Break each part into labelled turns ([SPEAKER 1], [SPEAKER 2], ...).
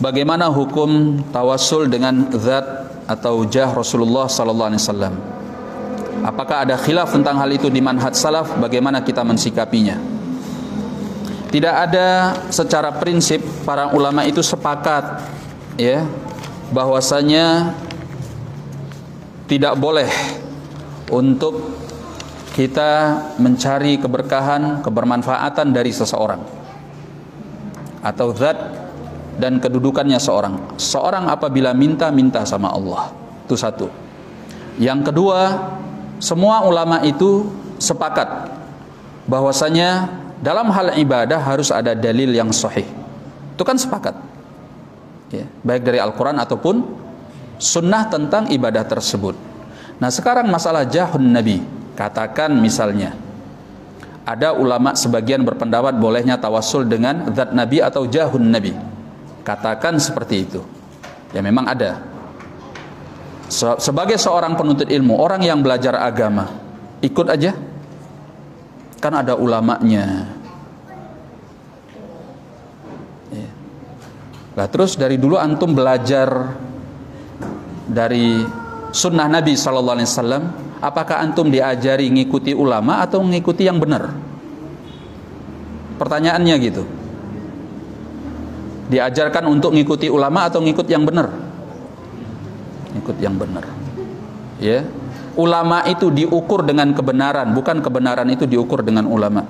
[SPEAKER 1] Bagaimana hukum tawassul dengan zat atau jah Rasulullah sallallahu alaihi wasallam? Apakah ada khilaf tentang hal itu di manhaj salaf? Bagaimana kita mensikapinya? Tidak ada secara prinsip para ulama itu sepakat ya bahwasanya tidak boleh untuk kita mencari keberkahan, kebermanfaatan dari seseorang atau zat dan kedudukannya seorang. Seorang apabila minta sama Allah. Itu satu. Yang kedua, semua ulama itu sepakat bahwasanya dalam hal ibadah harus ada dalil yang sahih. Itu kan sepakat ya, baik dari Al-Quran ataupun sunnah tentang ibadah tersebut. Nah sekarang masalah jahun Nabi. Katakan misalnya ada ulama sebagian berpendapat bolehnya tawassul dengan zat Nabi atau jahun Nabi. Katakan seperti itu. Ya memang ada. Sebagai seorang penuntut ilmu, orang yang belajar agama, ikut aja. Kan ada ulamanya. Ya. Nah, terus dari dulu antum belajar dari sunnah Nabi sallallahu alaihi wasallam, apakah antum diajari ngikuti ulama atau ngikuti yang benar? Pertanyaannya gitu. Diajarkan untuk ngikuti ulama atau ngikut yang benar? Ngikut yang benar. Ya. Ulama itu diukur dengan kebenaran, bukan kebenaran itu diukur dengan ulama.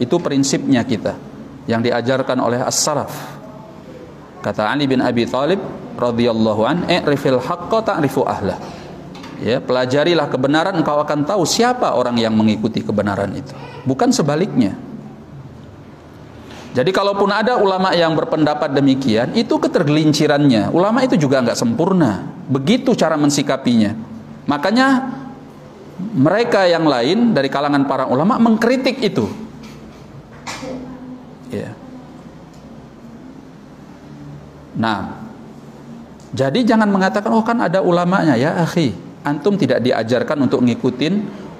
[SPEAKER 1] Itu prinsipnya kita yang diajarkan oleh as-salaf. Kata Ali bin Abi Thalib radhiyallahu an, "I'rifil haqqa ta'rifu ahlah." Ya, pelajarilah kebenaran, engkau akan tahu siapa orang yang mengikuti kebenaran itu. Bukan sebaliknya. Jadi kalaupun ada ulama yang berpendapat demikian, itu ketergelincirannya. Ulama itu juga nggak sempurna. Begitu cara mensikapinya. Makanya mereka yang lain dari kalangan para ulama mengkritik itu. Ya. Nah, jadi jangan mengatakan oh kan ada ulamanya ya akhi. Antum tidak diajarkan untuk ngikutin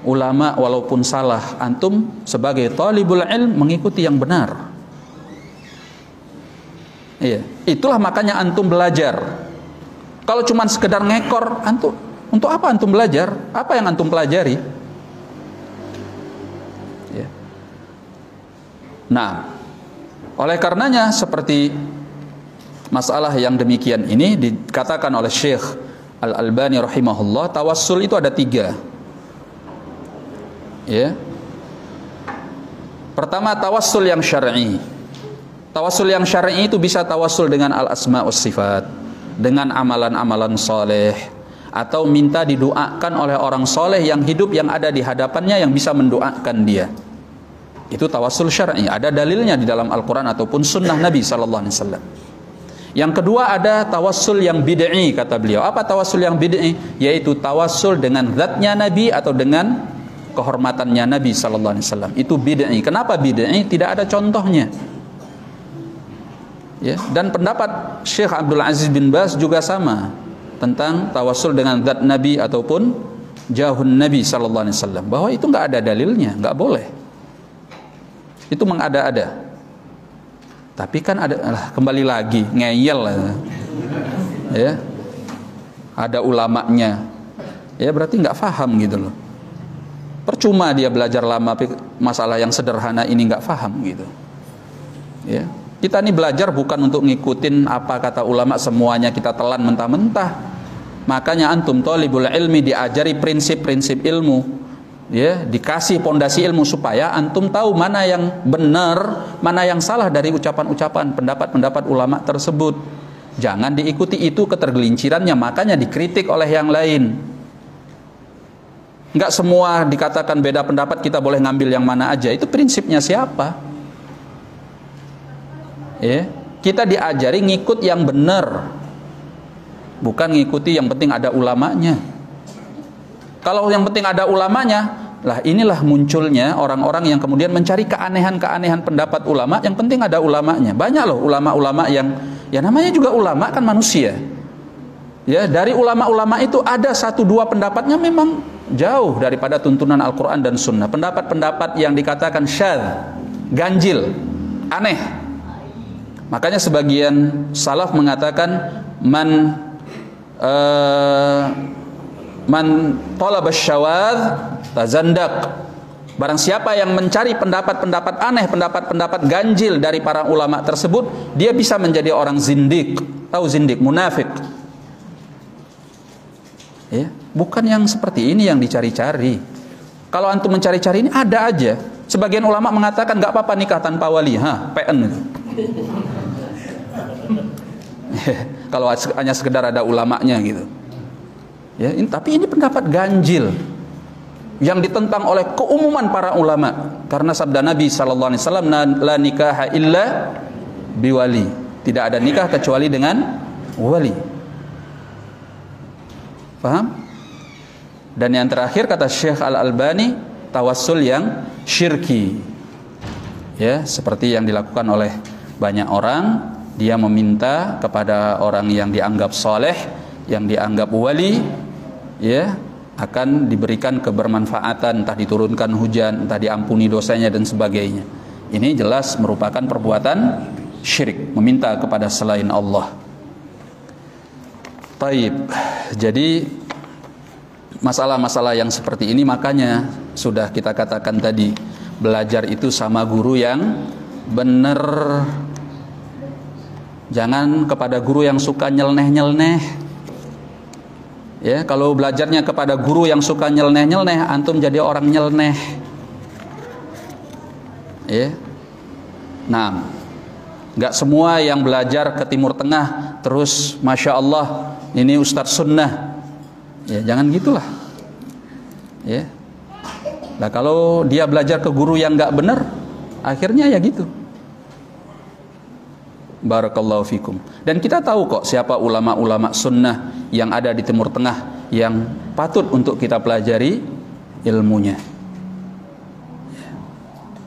[SPEAKER 1] ulama walaupun salah. Antum sebagai talibul ilm mengikuti yang benar. Iya, itulah makanya antum belajar. Kalau cuma sekedar ngekor, antum untuk apa antum belajar? Apa yang antum pelajari? Ya. Nah, oleh karenanya seperti masalah yang demikian ini dikatakan oleh Syekh Al-Albani rahimahullah, tawassul itu ada 3. Ya. Pertama, tawassul yang syar'i. Tawassul yang syar'i itu bisa tawassul dengan al-asma was sifat, dengan amalan-amalan soleh, atau minta didoakan oleh orang soleh yang hidup yang ada di hadapannya yang bisa mendoakan dia. Itu tawassul syar'i, ada dalilnya di dalam Al-Quran ataupun sunnah Nabi sallallahu alaihi wasallam. Yang kedua ada tawassul yang bid'i, kata beliau. Apa tawassul yang bid'i? Yaitu tawassul dengan zatnya Nabi atau dengan kehormatannya Nabi sallallahu alaihi wasallam. Itu bid'i. Kenapa bid'i? Tidak ada contohnya. Ya, dan pendapat Syekh Abdul Aziz bin Baz juga sama tentang tawassul dengan zat Nabi ataupun jahun Nabi sallallahu alaihi wasallam, bahwa itu enggak ada dalilnya, enggak boleh. Itu mengada-ada. Tapi kan ada kembali lagi ngeyel ya. Ada ulamanya. Ya berarti enggak paham gitu loh. Percuma dia belajar lama masalah yang sederhana ini enggak paham gitu. Ya. Kita ini belajar bukan untuk ngikutin apa kata ulama semuanya kita telan mentah-mentah. Makanya antum thalibul ilmi diajari prinsip-prinsip ilmu, ya, dikasih pondasi ilmu supaya antum tahu mana yang benar, mana yang salah dari ucapan-ucapan, pendapat-pendapat ulama tersebut. Jangan diikuti itu ketergelincirannya, makanya dikritik oleh yang lain. Enggak semua dikatakan beda pendapat kita boleh ngambil yang mana aja. Itu prinsipnya siapa? Ya, kita diajari ngikut yang benar, bukan ngikuti yang penting ada ulamanya. Kalau yang penting ada ulamanya, lah inilah munculnya orang-orang yang kemudian mencari keanehan-keanehan pendapat ulama. Yang penting ada ulamanya. Banyak loh ulama-ulama yang ya namanya juga ulama kan manusia. Ya, dari ulama-ulama itu ada 1-2 pendapatnya memang jauh daripada tuntunan Al-Quran dan Sunnah. Pendapat-pendapat yang dikatakan syadz, ganjil, aneh. Makanya sebagian salaf mengatakan man talaba syawaz tazandak. Barang siapa yang mencari pendapat-pendapat aneh, pendapat-pendapat ganjil dari para ulama tersebut, dia bisa menjadi orang zindik. Tahu zindik, munafik. Ya, bukan yang seperti ini yang dicari-cari. Kalau antum mencari-cari ini ada aja. Sebagian ulama mengatakan nggak apa-apa nikah tanpa wali, PN itu. Kalau hanya sekedar ada ulamanya gitu. Ya, tapi ini pendapat ganjil yang ditentang oleh keumuman para ulama, karena sabda Nabi sallallahu alaihi wasallam, la nikaha illa biwali. Tidak ada nikah kecuali dengan wali. Paham? Dan yang terakhir kata Syekh Al-Albani, tawassul yang syirki. Ya, seperti yang dilakukan oleh banyak orang, dia meminta kepada orang yang dianggap soleh, yang dianggap wali, ya, akan diberikan kebermanfaatan, entah diturunkan hujan, entah diampuni dosanya dan sebagainya. Ini jelas merupakan perbuatan syirik, meminta kepada selain Allah. Taib. Jadi masalah-masalah yang seperti ini makanya sudah kita katakan tadi, belajar itu sama guru yang benar. Jangan kepada guru yang suka nyeleneh-nyeleneh. Ya, kalau belajarnya kepada guru yang suka nyeleneh-nyeleneh, antum jadi orang nyeleneh. Ya. Nah, nggak semua yang belajar ke Timur Tengah terus Masya Allah ini Ustadz Sunnah. Ya, jangan gitulah. Ya. Nah, kalau dia belajar ke guru yang nggak benar, akhirnya ya gitu. Barakallahu fikum. Dan kita tahu kok siapa ulama-ulama sunnah yang ada di Timur Tengah yang patut untuk kita pelajari ilmunya.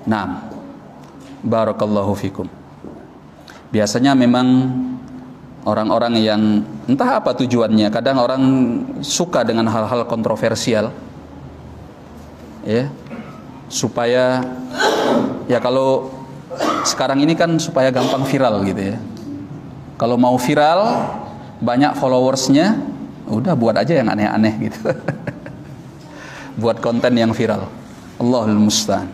[SPEAKER 1] Nah, barakallahu fikum. Biasanya memang orang-orang yang entah apa tujuannya, kadang orang suka dengan hal-hal kontroversial, ya, supaya ya kalau sekarang ini kan supaya gampang viral gitu ya. Kalau mau viral, banyak followersnya, udah buat aja yang aneh-aneh gitu. Buat konten yang viral. Allahul musta'an.